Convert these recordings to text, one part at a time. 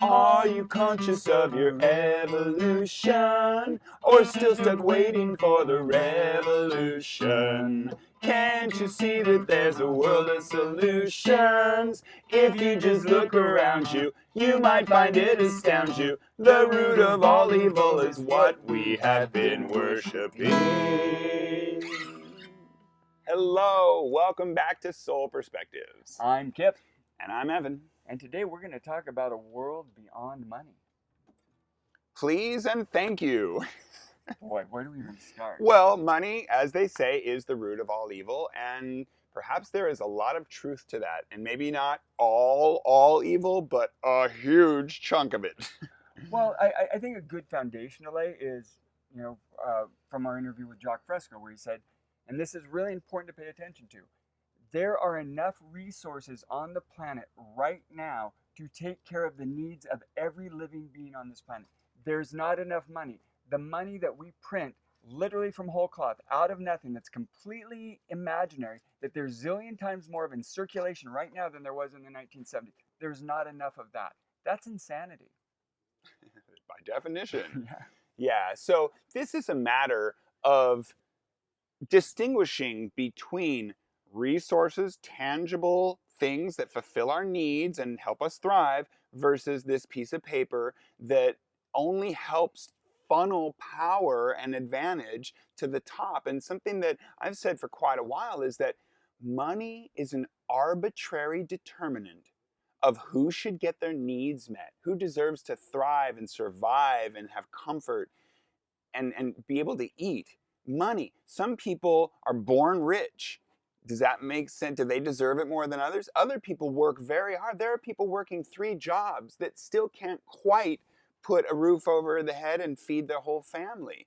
Are you conscious of your evolution? Or still stuck waiting for the revolution? Can't you see that there's a world of solutions? If you just look around you, you might find it astounds you. The root of all evil is what we have been worshiping. Hello, welcome back to Soul Perspectives. I'm Kip. And I'm Evan. And today we're going to talk about a world beyond money. Please and thank you. Boy, where do we even start? Well, money, as they say, is the root of all evil, and perhaps there is a lot of truth to that, and maybe not all evil, but a huge chunk of it. Well, I think a good foundation to lay is, from our interview with Jacque Fresco, where he said, and this is really important to pay attention to, there are enough resources on the planet right now to take care of the needs of every living being on this planet. There's not enough money. The money that we print literally from whole cloth, out of nothing, that's completely imaginary, that there's zillion times more of in circulation right now than there was in the 1970s. There's not enough of that. That's insanity. By definition. Yeah. Yeah, so this is a matter of distinguishing between resources, tangible things that fulfill our needs and help us thrive, versus this piece of paper that only helps funnel power and advantage to the top. And something that I've said for quite a while is that money is an arbitrary determinant of who should get their needs met, who deserves to thrive and survive and have comfort and be able to eat. Money. Some people are born rich. Does that make sense? Do they deserve it more than others? Other people work very hard. There are people working 3 jobs that still can't quite put a roof over the head and feed their whole family.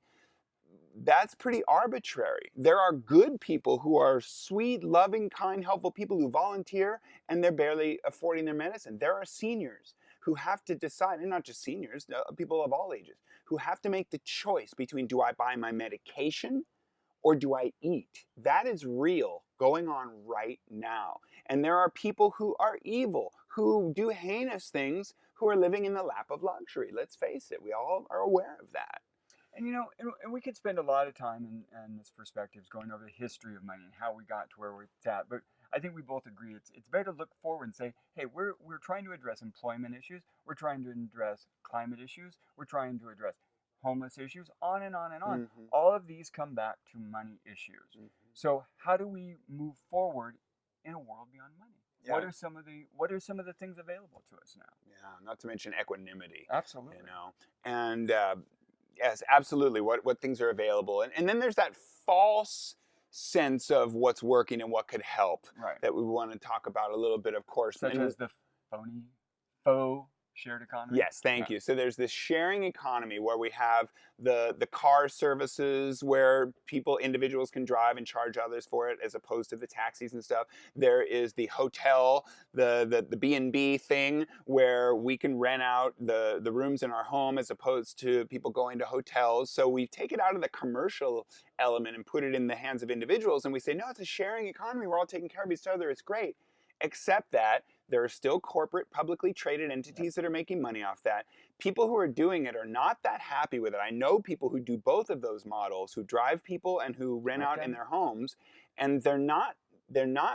That's pretty arbitrary. There are good people who are sweet, loving, kind, helpful people who volunteer and they're barely affording their medicine. There are seniors who have to decide, and not just seniors, people of all ages, who have to make the choice between, do I buy my medication or do I eat? That is real, going on right now. And there are people who are evil, who do heinous things, who are living in the lap of luxury. Let's face it, we all are aware of that. And and we could spend a lot of time in this perspectives going over the history of money and how we got to where we're at. But I think we both agree it's better to look forward and say, hey, we're trying to address employment issues, we're trying to address climate issues, we're trying to address homeless issues, on and on and on. Mm-hmm. All of these come back to money issues. Mm-hmm. So how do we move forward in a world beyond money? Yeah. What are some of the things available to us now? Yeah, not to mention equanimity. Absolutely. And yes, absolutely. What things are available, and then there's that false sense of what's working and what could help, right, that we want to talk about a little bit, of course. Such as the faux shared economy. Yes, thank you. So there's this sharing economy where we have the car services where individuals can drive and charge others for it, as opposed to the taxis and stuff. There is the hotel, the B&B thing, where we can rent out the rooms in our home as opposed to people going to hotels. So we take it out of the commercial element and put it in the hands of individuals, and we say, no, it's a sharing economy. We're all taking care of each other. It's great. Except that there are still corporate, publicly traded entities that are making money off that. People who are doing it are not that happy with it. I know people who do both of those models, who drive people and who rent out in their homes, and they're not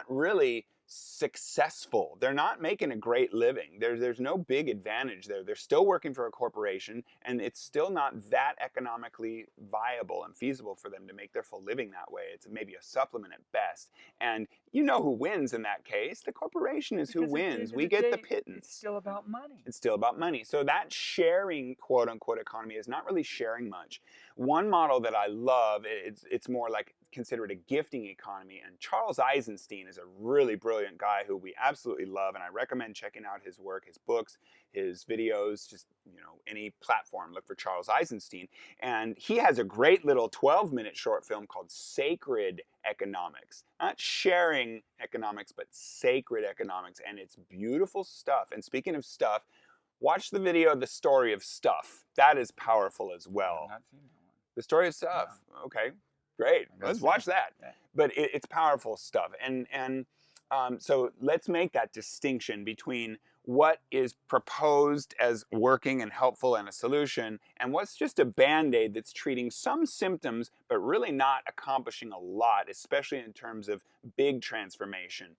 really successful. They're not making a great living. There's no big advantage there. They're still working for a corporation, and it's still not that economically viable and feasible for them to make their full living that way. It's maybe a supplement at best. And you know who wins in that case? The corporation is who wins. We get the pittance. It's still about money. It's still about money. So that sharing, quote unquote, economy is not really sharing much. One model that I love, it's more like, consider it a gifting economy. And Charles Eisenstein is a really brilliant guy who we absolutely love, and I recommend checking out his work, his books, his videos, just any platform, look for Charles Eisenstein. And he has a great little 12-minute short film called Sacred Economics. Not sharing economics, but sacred economics, and it's beautiful stuff. And speaking of stuff, watch the video, The Story of Stuff. That is powerful as well. I've not seen that one. The Story of Stuff. Yeah. Okay. Great. Let's watch that. Yeah. But it's powerful stuff. And so let's make that distinction between what is proposed as working and helpful and a solution, and what's just a band-aid that's treating some symptoms but really not accomplishing a lot, especially in terms of big transformation.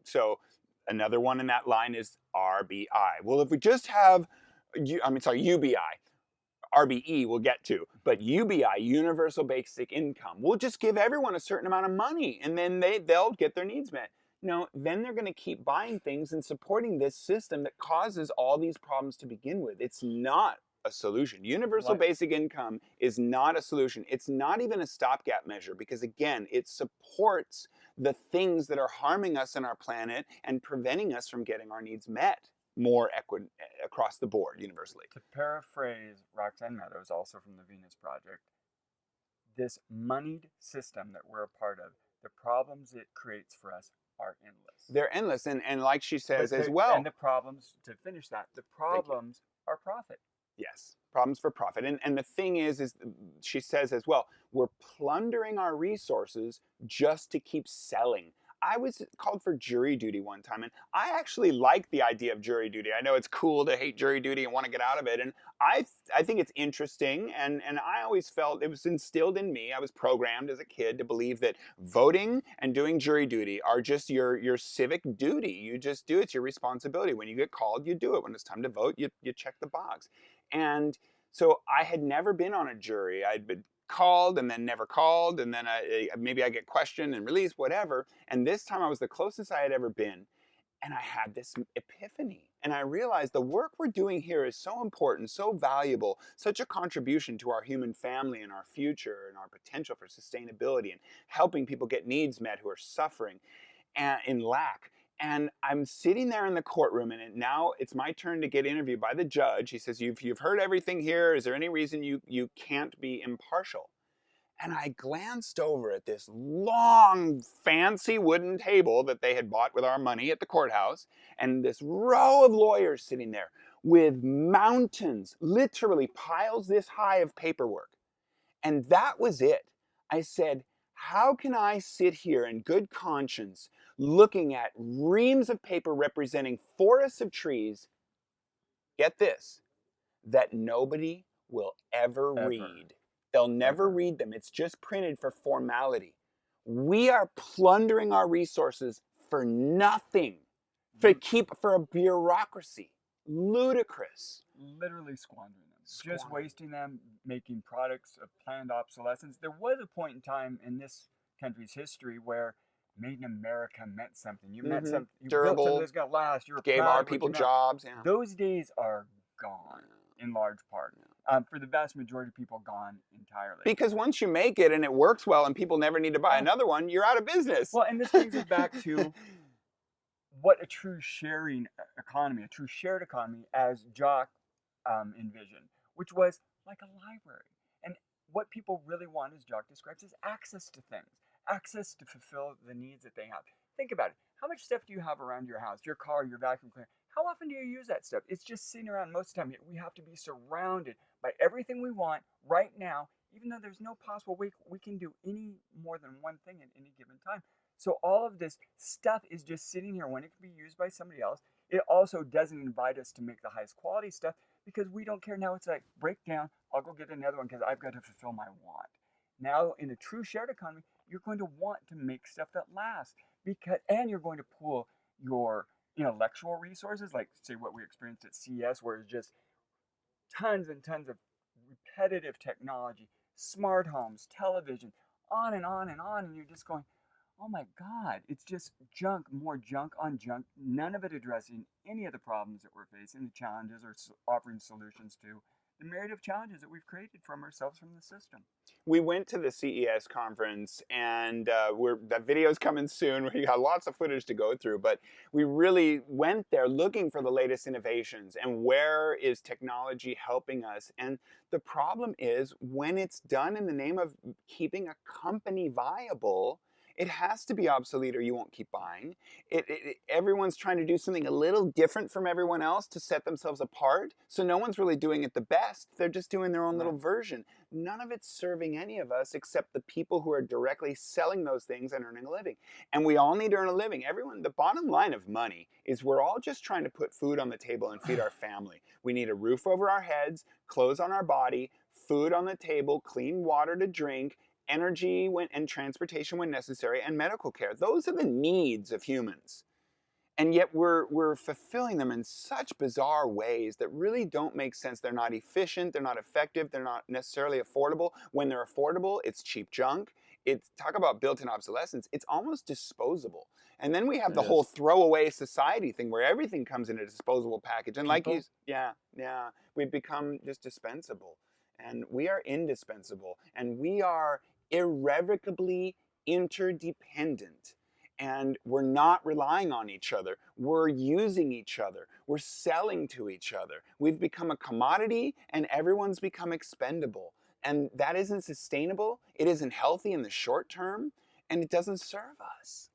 So another one in that line is RBI. Well, if we just have, UBI, RBE we'll get to, but UBI, universal basic income, we'll just give everyone a certain amount of money and then they'll get their needs met. No, then they're going to keep buying things and supporting this system that causes all these problems to begin with. It's not a solution. Universal Like, basic income is not a solution. It's not even a stopgap measure because, again, it supports the things that are harming us on our planet and preventing us from getting our needs met more across the board universally. to paraphrase Roxanne Meadows, also from the Venus Project, this moneyed system that we're a part of, the problems it creates for us are endless. They're endless, and like she says as And well. the problems, to finish that, the problems are profit. Yes, problems for profit. And the thing is she says as well, we're plundering our resources just to keep selling. I was called for jury duty one time, and I actually like the idea of jury duty. I know it's cool to hate jury duty and want to get out of it, and I think it's interesting, and I always felt it was instilled in me. I was programmed as a kid to believe that voting and doing jury duty are just your civic duty. You just do it. It's your responsibility. When you get called, you do it. When it's time to vote, you check the box. And so I had never been on a jury. I'd been called and then never called, and then maybe I get questioned and released, whatever. And this time I was the closest I had ever been. And I had this epiphany. And I realized the work we're doing here is so important, so valuable, such a contribution to our human family and our future and our potential for sustainability and helping people get needs met who are suffering and in lack. And I'm sitting there in the courtroom, and now it's my turn to get interviewed by the judge. He says, "You've heard everything here. Is there any reason you can't be impartial?" And I glanced over at this long, fancy wooden table that they had bought with our money at the courthouse, and this row of lawyers sitting there with mountains, literally piles this high of paperwork. And that was it. I said, how can I sit here in good conscience looking at reams of paper representing forests of trees, get this, that nobody will ever Ever. read? They'll never Ever. read them. It's just printed for formality. We are plundering our resources for nothing, for a bureaucracy. Ludicrous. Literally squandering them. Just wasting them, making products of planned obsolescence. There was a point in time in this country's history where Made in America meant something. You meant something. You built Durable, something that's going to last. You were gave proud our of what people you meant. jobs. Yeah. Those days are gone in large part. For the vast majority of people, gone entirely. Because once you make it and it works well and people never need to buy another one, you're out of business. Well, and this brings us back to what a true sharing economy, a true shared economy, as Jacque envisioned, which was like a library. And what people really want, as Jacque describes, is access to things, access to fulfill the needs that they have. Think about it. How much stuff do you have around your house, your car, your vacuum cleaner? How often do you use that stuff? It's just sitting around most of the time. We have to be surrounded by everything we want right now, even though there's no possible way we can do any more than one thing at any given time. So all of this stuff is just sitting here when it can be used by somebody else. It also doesn't invite us to make the highest quality stuff because we don't care. Now it's like, break down, I'll go get another one because I've got to fulfill my want. Now in a true shared economy, you're going to want to make stuff that lasts and you're going to pool your intellectual resources, like say what we experienced at CES, where it's just tons and tons of repetitive technology, smart homes, television, on and on and on, and you're just going, oh my God, it's just junk, more junk on junk, none of it addressing any of the problems that we're facing, the challenges, or offering solutions to the myriad of challenges that we've created from ourselves, from the system. We went to the CES conference, and that video's coming soon. We got lots of footage to go through, but we really went there looking for the latest innovations and where is technology helping us. And the problem is when it's done in the name of keeping a company viable, It has to be obsolete or you won't keep buying. Everyone's trying to do something a little different from everyone else to set themselves apart. So no one's really doing it the best. They're just doing their own Right. little version. None of it's serving any of us except the people who are directly selling those things and earning a living. And we all need to earn a living. Everyone, the bottom line of money is we're all just trying to put food on the table and feed our family. We need a roof over our heads, clothes on our body, food on the table, clean water to drink, energy and transportation when necessary, and medical care. Those are the needs of humans. And yet we're fulfilling them in such bizarre ways that really don't make sense. They're not efficient, they're not effective, they're not necessarily affordable. When they're affordable, it's cheap junk. It's talk about built-in obsolescence. It's almost disposable. And then we have It the whole is. throwaway society thing where everything comes in a disposable package. And like you, People. yeah, we've become just dispensable. And we are indispensable. And we are irrevocably interdependent. And we're not relying on each other. We're using each other. We're selling to each other. We've become a commodity and everyone's become expendable. And that isn't sustainable. It isn't healthy in the short term. And it doesn't serve us.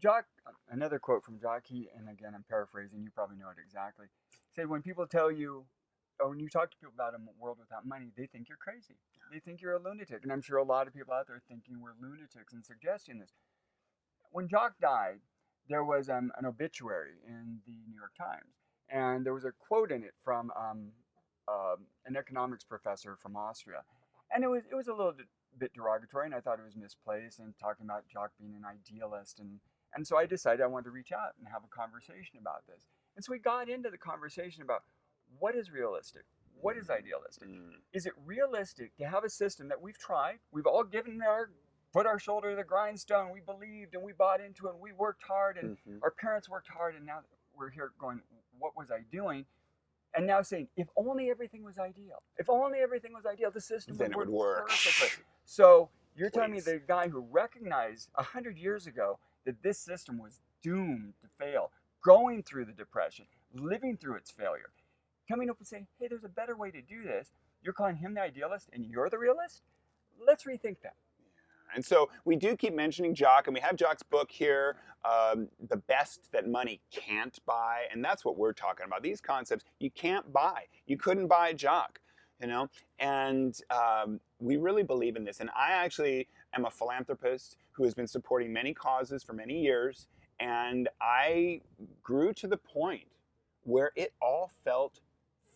Jacque, another quote from Jacque, and again, I'm paraphrasing, you probably know it exactly. Said, when people tell you, or when you talk to people about a world without money, they think you're crazy. They think you're a lunatic. And I'm sure a lot of people out there thinking we're lunatics and suggesting this. When Jacque died, there was an obituary in the New York Times, and there was a quote in it from an economics professor from Austria, and it was a little bit derogatory, and I thought it was misplaced, and talking about Jacque being an idealist, and so I decided I wanted to reach out and have a conversation about this, and so we got into the conversation about what is realistic, what is idealistic. Is it realistic to have a system that we've tried, we've all given put our shoulder to the grindstone, we believed and we bought into it, and we worked hard, and our parents worked hard, and now we're here going, what was I doing? And now saying, if only everything was ideal, the system Then it would work. perfectly. So you're telling me Please. the guy who recognized 100 years ago that this system was doomed to fail, going through the depression, living through its failure, coming up and saying, hey, there's a better way to do this. You're calling him the idealist and you're the realist? Let's rethink that. And so we do keep mentioning Jacque, and we have Jacque's book here, The Best That Money Can't Buy. And that's what we're talking about. These concepts you can't buy. You couldn't buy Jacque, And we really believe in this. And I actually am a philanthropist who has been supporting many causes for many years. And I grew to the point where it all felt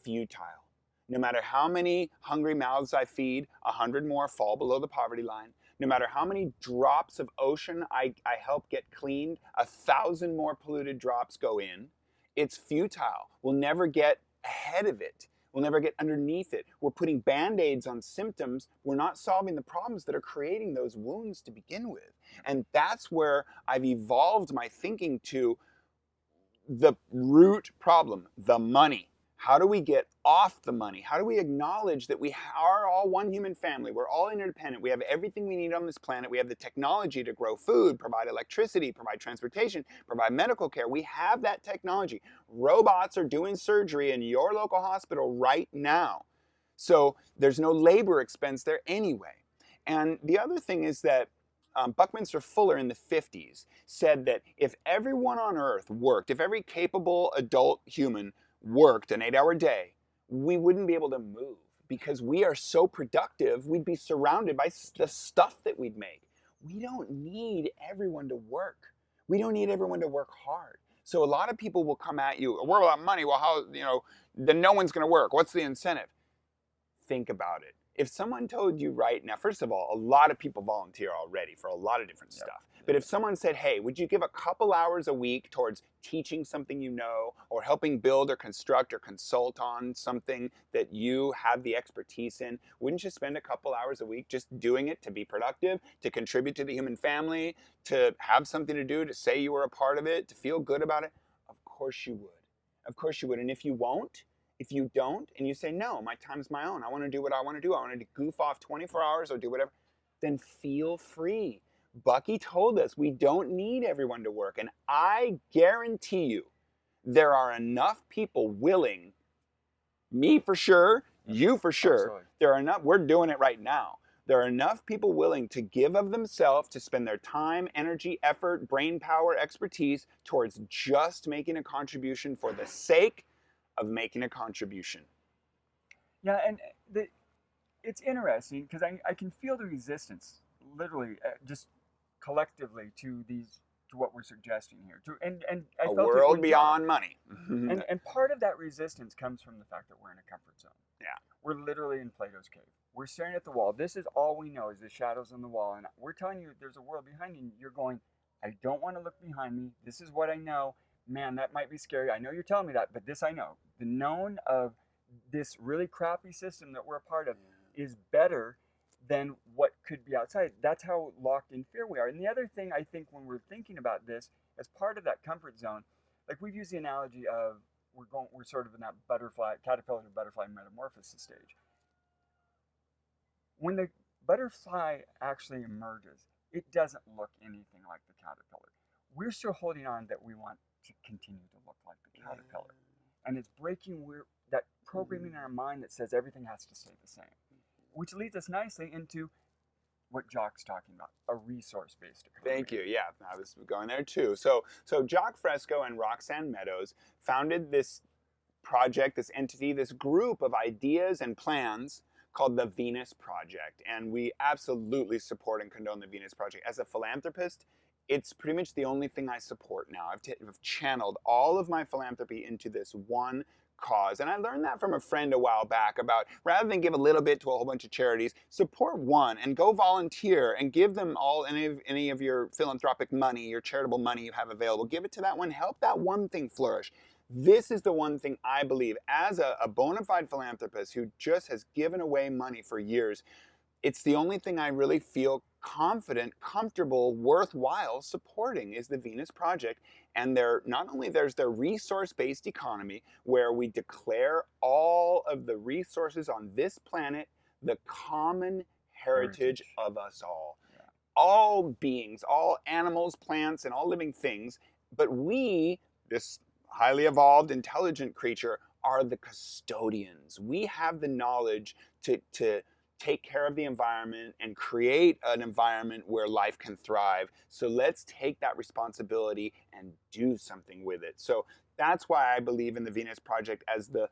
futile. No matter how many hungry mouths I feed, 100 more fall below the poverty line. No matter how many drops of ocean I help get cleaned, 1,000 more polluted drops go in. It's futile. We'll never get ahead of it. We'll never get underneath it. We're putting Band-Aids on symptoms. We're not solving the problems that are creating those wounds to begin with. And that's where I've evolved my thinking to the root problem, the money. How do we get off the money? How do we acknowledge that we are all one human family? We're all interdependent. We have everything we need on this planet. We have the technology to grow food, provide electricity, provide transportation, provide medical care. We have that technology. Robots are doing surgery in your local hospital right now. So there's no labor expense there anyway. And the other thing is that Buckminster Fuller in the 50s said that if everyone on Earth worked, if every capable adult human worked an 8-hour day, we wouldn't be able to move because we are so productive, we'd be surrounded by the stuff that we'd make. We don't need everyone to work. We don't need everyone to work hard. So a lot of people will come at you, we're about money, well, how, then no one's going to work. What's the incentive? Think about it. If someone told you right now, first of all, a lot of people volunteer already for a lot of different stuff. But if someone said, hey, would you give a couple hours a week towards teaching something you know, or helping build or construct or consult on something that you have the expertise in, wouldn't you spend a couple hours a week just doing it to be productive, to contribute to the human family, to have something to do, to say you were a part of it, to feel good about it? Of course you would. Of course you would. And if you won't, if you don't, and you say, no, my time's my own, I want to do what I want to do, I want to goof off 24 hours or do whatever, then feel free. Bucky told us we don't need everyone to work. And I guarantee you, there are enough people willing, me for sure, you for sure, Absolutely. there are enough, we're doing it right now. There are enough people willing to give of themselves, to spend their time, energy, effort, brain power, expertise towards just making a contribution for the sake of making a contribution. Yeah, and it's interesting because I can feel the resistance, literally, just collectively to what we're suggesting here. And I A felt it world with Jacque. beyond money. And part of that resistance comes from the fact that we're in a comfort zone. Yeah. We're literally in Plato's cave. We're staring at the wall. This is all we know is the shadows on the wall. And we're telling you there's a world behind you. And you're going, I don't want to look behind me. This is what I know. Man, that might be scary. I know you're telling me that, but this I know. The known of this really crappy system that we're a part of is better than what could be outside. That's how locked in fear we are. And the other thing I think when we're thinking about this as part of that comfort zone, like we've used the analogy of we're sort of in that caterpillar to butterfly metamorphosis stage. When the butterfly actually emerges, it doesn't look anything like the caterpillar. We're still holding on that we want to continue to look like the caterpillar. And it's breaking that programming in our mind that says everything has to stay the same. Which leads us nicely into what Jacque's talking about, a resource-based economy. Thank you. Yeah, I was going there too. So Jacque Fresco and Roxanne Meadows founded this project, this entity, this group of ideas and plans called the Venus Project. And we absolutely support and condone the Venus Project. As a philanthropist, it's pretty much the only thing I support now. I've channeled all of my philanthropy into this one cause. And I learned that from a friend a while back about rather than give a little bit to a whole bunch of charities, support one and go volunteer and give them all any of your philanthropic money, your charitable money you have available. Give it to that one. Help that one thing flourish. This is the one thing I believe as a bona fide philanthropist who just has given away money for years. It's the only thing I really feel confident, comfortable, worthwhile supporting is the Venus Project. And not only there's their resource-based economy where we declare all of the resources on this planet the common heritage of us all. Yeah. All beings, all animals, plants, and all living things. But we, this highly evolved, intelligent creature, are the custodians. We have the knowledge to take care of the environment and create an environment where life can thrive. So let's take that responsibility and do something with it. So that's why I believe in the Venus Project as the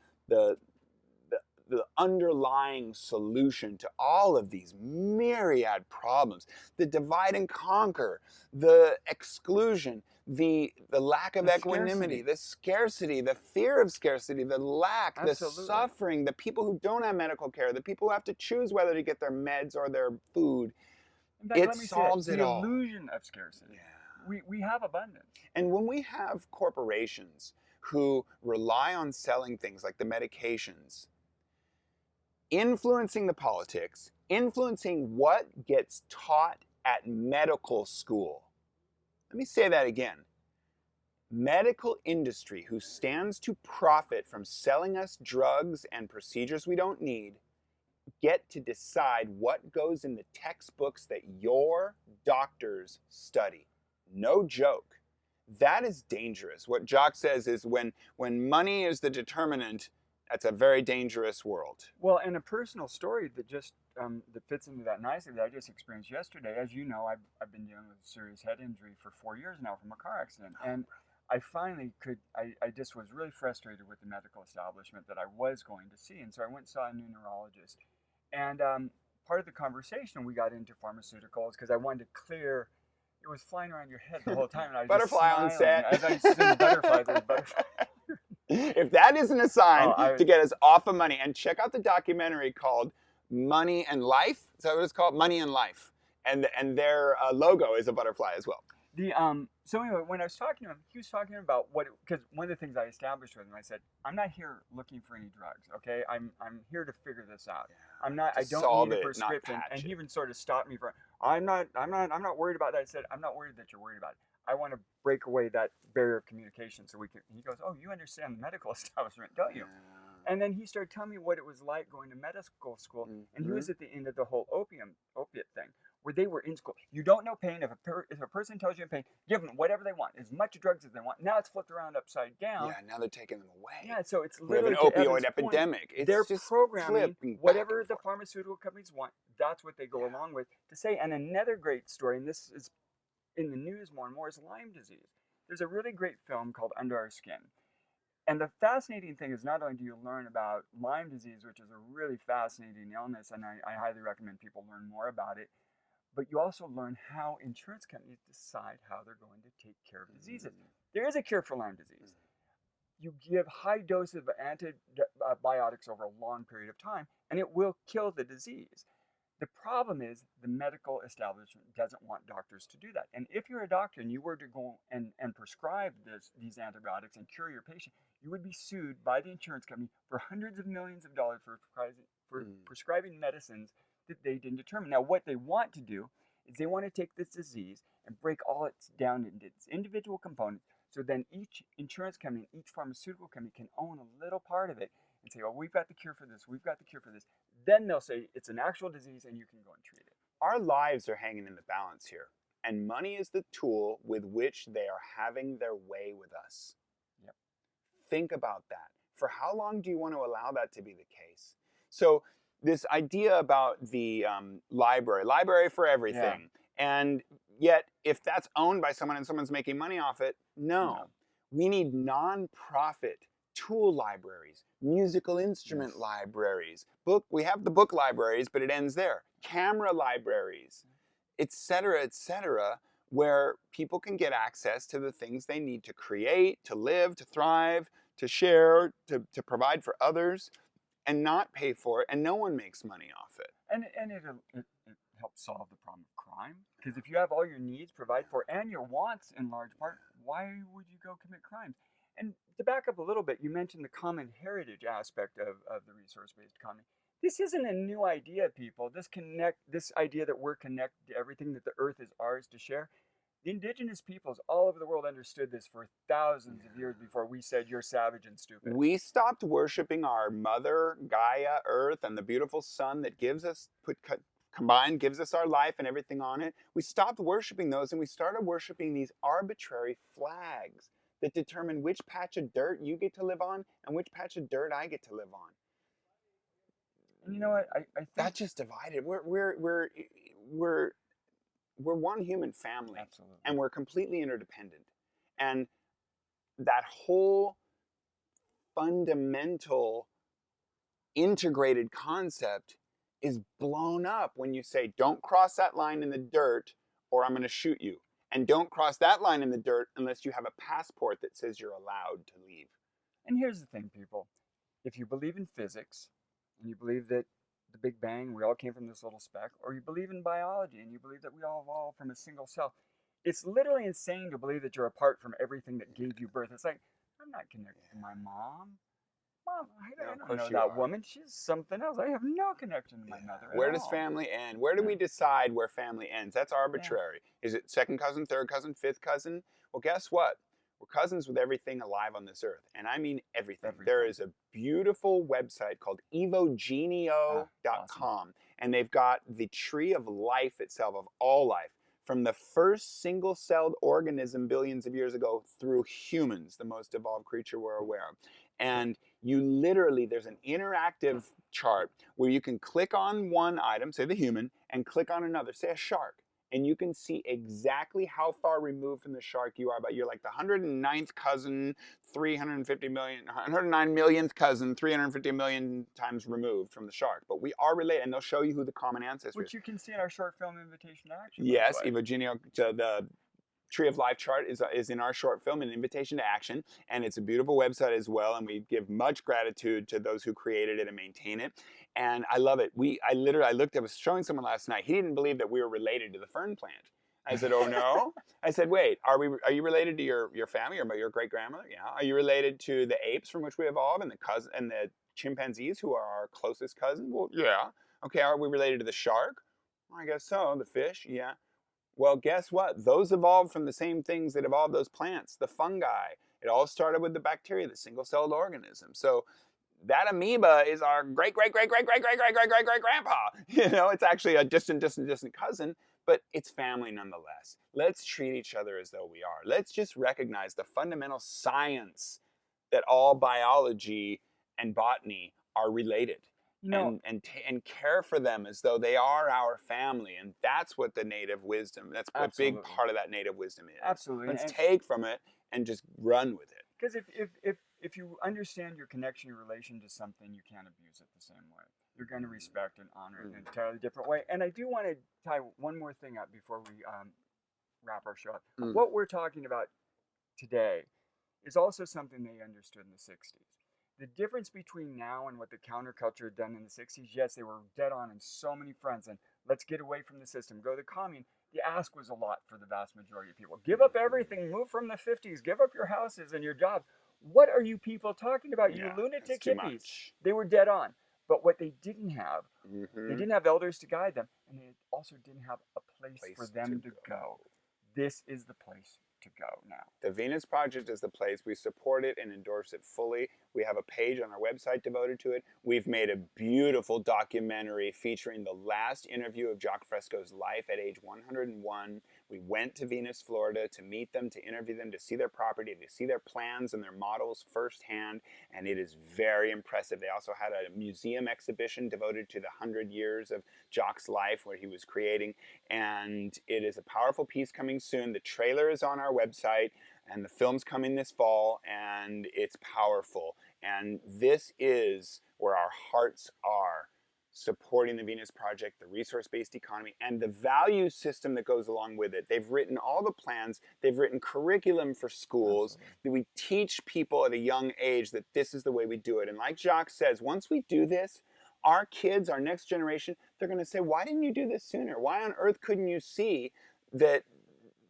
underlying solution to all of these myriad problems. The divide and conquer, the exclusion, the lack of equanimity, the scarcity, the fear of scarcity, the lack, Absolutely. the suffering, the people who don't have medical care, the people who have to choose whether to get their meds or their food. In fact, It solves it all. The illusion of scarcity. Yeah. We have abundance. And when we have corporations who rely on selling things like the medications, influencing the politics, influencing what gets taught at medical school. Let me say that again. Medical industry who stands to profit from selling us drugs and procedures we don't need get to decide what goes in the textbooks that your doctors study. No joke. That is dangerous. What Jacque says is when money is the determinant, that's a very dangerous world. Well, and a personal story that just that fits into that nicely that I just experienced yesterday. As you know, I've been dealing with a serious head injury for 4 years now from a car accident, and I finally I just was really frustrated with the medical establishment that I was going to see, and so I went and saw a new neurologist. And part of the conversation we got into pharmaceuticals because I wanted to clear. It was flying around your head the whole time, and I was butterfly just on set. As I said, butterfly, there's butterfly. If that isn't a sign to get us off of money, and check out the documentary called Money and Life. Is that what it's called? Money and Life. And their logo is a butterfly as well. So anyway, when I was talking to him, he was talking about because one of the things I established with him, I said, I'm not here looking for any drugs, okay? I'm here to figure this out. I don't need a prescription. And he even sort of stopped me from, I'm not worried about that. I said, I'm not worried that you're worried about it. I want to break away that barrier of communication so we can. He goes, oh, you understand the medical establishment, don't you? And then he started telling me what it was like going to medical school, and he was at the end of the whole opiate thing. where they were in school. You don't know pain. If a person tells you in pain, give them whatever they want, as much drugs as they want. Now it's flipped around upside down. Yeah, now they're taking them away. Yeah, so it's We have an literally to opioid Evan's epidemic. point, It's they're just programming flipping back whatever and the forth. pharmaceutical companies want. That's what they go Yeah. along with to say. And another great story, and this is in the news more and more, is Lyme disease. There's a really great film called Under Our Skin. And the fascinating thing is not only do you learn about Lyme disease, which is a really fascinating illness, and I highly recommend people learn more about it, but you also learn how insurance companies decide how they're going to take care of diseases. There is a cure for Lyme disease. You give high doses of antibiotics over a long period of time, and it will kill the disease. The problem is the medical establishment doesn't want doctors to do that. And if you're a doctor and you were to go and prescribe these antibiotics and cure your patient, you would be sued by the insurance company for hundreds of millions of dollars for prescribing medicines that they didn't determine. Now, what they want to do is they want to take this disease and break all it down into its individual components. So then each insurance company, each pharmaceutical company can own a little part of it and say, well, we've got the cure for this, we've got the cure for this. Then they'll say it's an actual disease and you can go and treat it. Our lives are hanging in the balance here, and money is the tool with which they are having their way with us. Yep. Think about that. For how long do you want to allow that to be the case? So this idea about the library for everything, and yet if that's owned by someone and someone's making money off it, no. We need non-profit tool libraries, musical instrument libraries, we have the book libraries, but it ends there. Camera libraries, etc., where people can get access to the things they need to create, to live, to thrive, to share, to provide for others, and not pay for it, and no one makes money off it. And it helps solve the problem of crime. Because if you have all your needs provided for and your wants in large part, why would you go commit crimes? And to back up a little bit, you mentioned the common heritage aspect of the resource-based economy. This isn't a new idea, people. This idea that we're connected to everything, that the earth is ours to share. The indigenous peoples all over the world understood this for thousands of years before we said you're savage and stupid. We stopped worshiping our mother, Gaia, Earth, and the beautiful sun that gives us, combined, gives us our life and everything on it. We stopped worshiping those and we started worshiping these arbitrary flags that determine which patch of dirt you get to live on and which patch of dirt I get to live on. And you know what? I think that just divided. We're one human family. Absolutely. And we're completely interdependent. And that whole fundamental integrated concept is blown up when you say, don't cross that line in the dirt or I'm going to shoot you. And don't cross that line in the dirt unless you have a passport that says you're allowed to leave. And here's the thing, people. If you believe in physics and you believe that the Big Bang, we all came from this little speck, or you believe in biology and you believe that we all evolved from a single cell, it's literally insane to believe that you're apart from everything that gave you birth. It's like, I'm not connected to my mom. Mom, I don't know that woman. She's something else. I have no connection to my mother. Where does family end? Where do we decide where family ends? That's arbitrary. Is it second cousin, third cousin, fifth cousin? Well, guess what? We're cousins with everything alive on this earth. And I mean everything. There is a beautiful website called evogenio.com. Awesome. And they've got the tree of life itself, of all life, from the first single-celled organism billions of years ago through humans, the most evolved creature we're aware of. And you literally, there's an interactive chart where you can click on one item, say the human, and click on another, say a shark. And you can see exactly how far removed from the shark you are, but you're like the 109th cousin, 109 millionth cousin, 350 million times removed from the shark. But we are related, and they'll show you who the common ancestor is. Which you can see in our short film Invitation to Action. Yes, Evogenio, the Tree of Life chart is in our short film, An Invitation to Action, and it's a beautiful website as well, and we give much gratitude to those who created it and maintain it. And I love it. I was showing someone last night. He didn't believe that we were related to the fern plant. I said, oh no? I said, wait, are you related to your family or your great grandmother? Yeah. Are you related to the apes from which we evolved and the chimpanzees who are our closest cousin? Well, yeah. Okay, are we related to the shark? Well, I guess so. The fish? Yeah. Well, guess what? Those evolved from the same things that evolved those plants, the fungi. It all started with the bacteria, the single-celled organism. So that amoeba is our great-great-great-great-great-great-great-great-great-great-grandpa. You know, it's actually a distant cousin, but it's family nonetheless. Let's treat each other as though we are. Let's just recognize the fundamental science that all biology and botany are related, You know, and care for them as though they are our family. And that's what the native wisdom, that's a big absolutely, part of that native wisdom is. absolutely, Let's and take from it and just run with it. because if you understand your connection, your relation to something, you can't abuse it the same way. You're going to respect and honor it in an entirely different way. And I do want to tie one more thing up before we wrap our show up. Mm. What we're talking about today is also something they understood in the 60s. The difference between now and what the counterculture had done in the 60s, yes, they were dead on in so many fronts, and let's get away from the system, go to the commune. The ask was a lot for the vast majority of people. Give up everything, move from the 50s, give up your houses and your jobs. What are you people talking about? You lunatic hippies. They were dead on. But what they didn't have, they didn't have elders to guide them, and they also didn't have a place for them to go. This is the place to go now. The Venus Project is the place. We support it and endorse it fully. We have a page on our website devoted to it. We've made a beautiful documentary featuring the last interview of Jacque Fresco's life at age 101. We went to Venus, Florida to meet them, to interview them, to see their property, to see their plans and their models firsthand, and it is very impressive. They also had a museum exhibition devoted to the 100 years of Jacque's life where he was creating, and it is a powerful piece coming soon. The trailer is on our website, and the film's coming this fall, and it's powerful. And this is where our hearts are, supporting the Venus Project, the resource-based economy, and the value system that goes along with it. They've written all the plans. They've written curriculum for schools. We teach people at a young age that this is the way we do it. And like Jacque says, once we do this, our kids, our next generation, they're going to say, why didn't you do this sooner? Why on earth couldn't you see that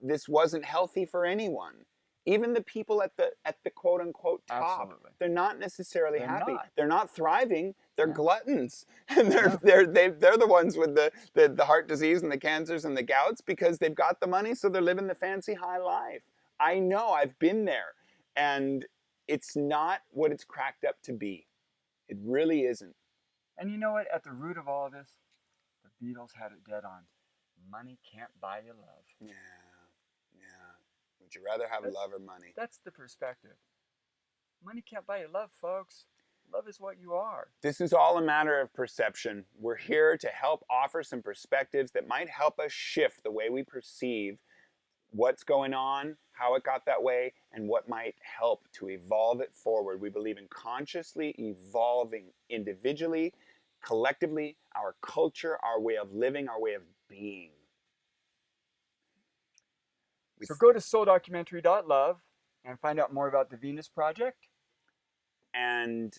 this wasn't healthy for anyone? Even the people at the quote unquote top, Absolutely. they're not necessarily They're happy. not. They're not thriving. They're Yeah. gluttons, and they're the ones with the heart disease and the cancers and the gouts because they've got the money, so they're living the fancy high life. I know, I've been there, and it's not what it's cracked up to be. It really isn't. And you know what? At the root of all of this, the Beatles had it dead on. Money can't buy you love. Yeah. Would you rather have love or money? That's the perspective. Money can't buy you love, folks. Love is what you are. This is all a matter of perception. We're here to help offer some perspectives that might help us shift the way we perceive what's going on, how it got that way, and what might help to evolve it forward. We believe in consciously evolving individually, collectively, our culture, our way of living, our way of being. So go to souldocumentary.love and find out more about the Venus Project. And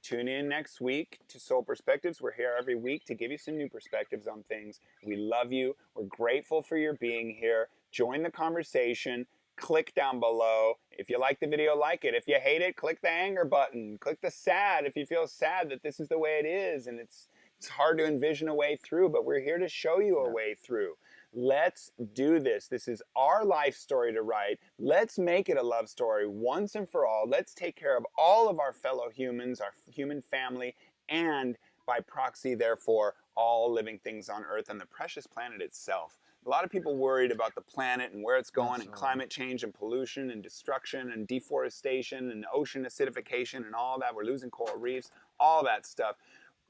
tune in next week to Soul Perspectives. We're here every week to give you some new perspectives on things. We love you. We're grateful for your being here. Join the conversation. Click down below. If you like the video, like it. If you hate it, click the anger button. Click the sad if you feel sad that this is the way it is. And it's hard to envision a way through, but we're here to show you a way through. Let's do this. This is our life story to write. Let's make it a love story once and for all. Let's take care of all of our fellow humans, our human family, and by proxy, therefore, all living things on Earth and the precious planet itself. A lot of people worried about the planet and where it's going, and climate change and pollution and destruction and deforestation and ocean acidification and all that. We're losing coral reefs, all that stuff.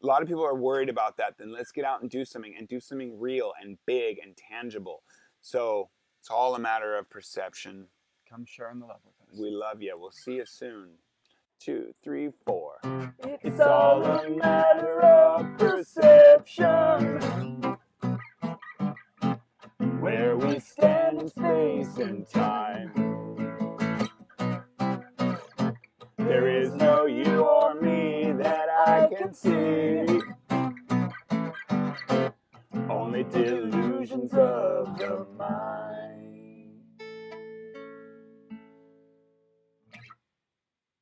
A lot of people are worried about that. Then let's get out and do something real and big and tangible. So it's all a matter of perception. Come share in the love with us. We love you. We'll see you soon. 2, 3, 4. It's all a matter of perception. Where we stand in space and time. There is no you or me that I can see. Only delusions of